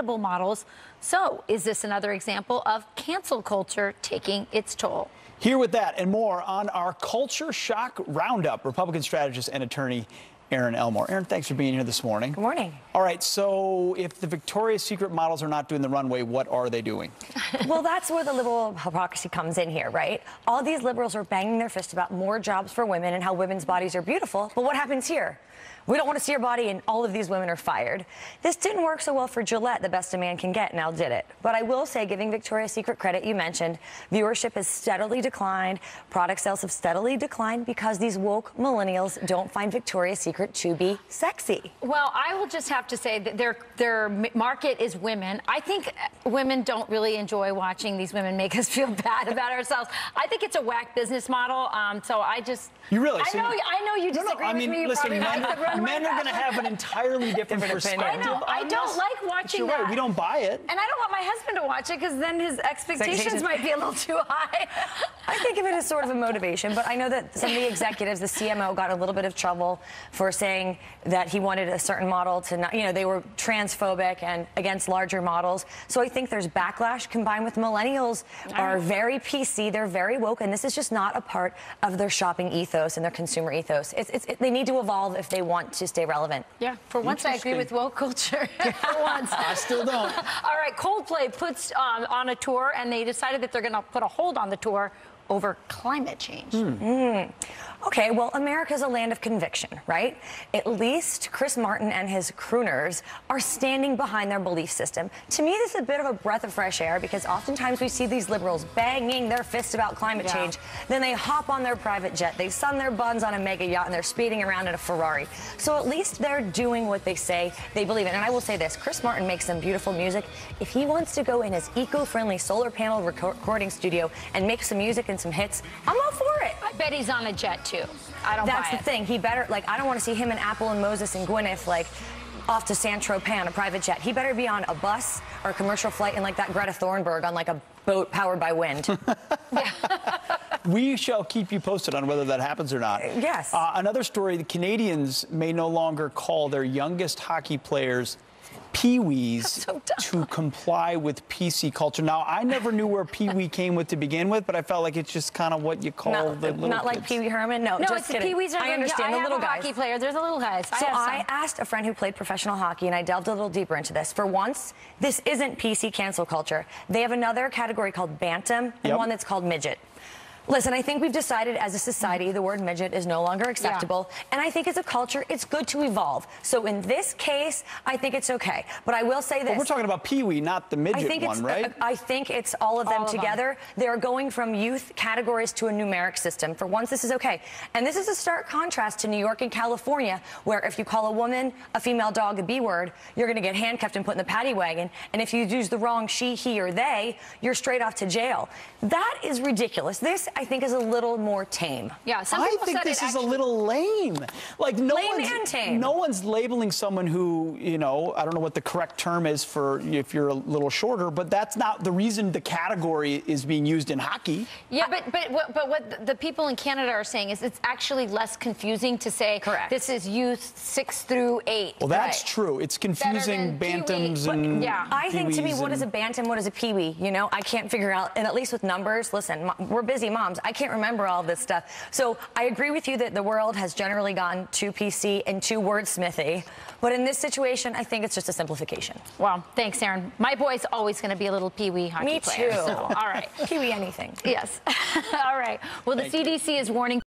compatible models. So is this another example of cancel culture taking its toll? Here with that and more on our Culture Shock Roundup, Republican strategist and attorney Erin Elmore. Erin, thanks for being here this morning. Good morning. All right, so if the Victoria's Secret models are not doing the runway, what are they doing? Well, that's where the liberal hypocrisy comes in here, right? All these liberals are banging their fist about more jobs for women and how women's bodies are beautiful. But what happens here? We don't want to see your body, and all of these women are fired. This didn't work so well for Gillette, the best a man can get, now did it? But I will say, giving Victoria's Secret credit, you mentioned, viewership has steadily declined, product sales have steadily declined because these woke millennials don't find Victoria's Secret to be sexy. Well, I will just have to say that their market is women. I think women don't really enjoy watching these women make us feel bad about ourselves. I think it's a whack business model, so I just... You really? I know you disagree with me. You listen, probably like the runway men are going to have an entirely different perspective. I know. I don't like watching that. You're right. We don't buy it. And I don't want my husband to watch it because then his expectations might be a little too high. I think of it as sort of a motivation, but I know that some of the executives, the CMO, got a little bit of trouble for saying that he wanted a certain model to not, they were transphobic and against larger models. So I think there's backlash combined with millennials are very PC, they're very woke, and this is just not a part of their shopping ethos and their consumer ethos. They need to evolve if they want to stay relevant. Yeah, for once I agree with woke culture. For once. I still don't. All right, Coldplay puts on a tour, and they decided that they're going to put a hold on the tour over climate change. Okay, well, America's a land of conviction, right? At least Chris Martin and his crooners are standing behind their belief system. To me, this is a bit of a breath of fresh air because oftentimes we see these liberals banging their fists about climate change. Then they hop on their private jet, they sun their buns on a mega yacht, and they're speeding around in a Ferrari. So at least they're doing what they say they believe in. And I will say this, Chris Martin makes some beautiful music. If he wants to go in his eco-friendly solar panel recording studio and make some music and some hits, I'm all for it. I bet he's on a jet, too. I don't buy it. That's the thing. He better, I don't want to see him and Apple and Moses and Gwyneth, off to Saint-Tropez on a private jet. He better be on a bus or a commercial flight in, that Greta Thunberg on, a boat powered by wind. We shall keep you posted on whether that happens or not. Yes. Another story, the Canadians may no longer call their youngest hockey players peewees to comply with PC culture. Now, I never knew where peewee came with to begin with, but I felt like it's just kind of what you call the little Not kids. like Pee Wee Herman? No, just kidding. Peewees are I understand, the little guys. Hockey player. There's the little guys. So I asked a friend who played professional hockey, and I delved a little deeper into this. For once, this isn't PC cancel culture. They have another category called bantam and one that's called midget. Listen, I think we've decided as a society the word midget is no longer acceptable. And I think as a culture, it's good to evolve. So in this case, I think it's okay. But I will say this. But we're talking about Pee Wee, not the midget one, right? I think it's all of them together. They're going from youth categories to a numeric system. For once, this is okay. And this is a stark contrast to New York and California, where if you call a woman, a female dog, a B word, you're going to get handcuffed and put in the paddy wagon. And if you use the wrong she, he, or they, you're straight off to jail. That is ridiculous. This, I think, is a little more tame. Yeah, I think this is a little lame. No one's labeling someone who, I don't know what the correct term is for if you're a little shorter, but that's not the reason the category is being used in hockey. Yeah, but what the people in Canada are saying is it's actually less confusing to say this is youth 6 through 8. Well, that's true. It's confusing bantams and I think to me, what is a bantam? What is a peewee? I can't figure out, and at least with numbers, listen, we're busy moms. I can't remember all this stuff. So I agree with you that the world has generally gone too PC and too wordsmithy. But in this situation, I think it's just a simplification. Well, thanks, Erin. My boy's always going to be a little peewee hockey player. Me too. So, all right. Peewee anything. Yes. All right. Well, the CDC is warning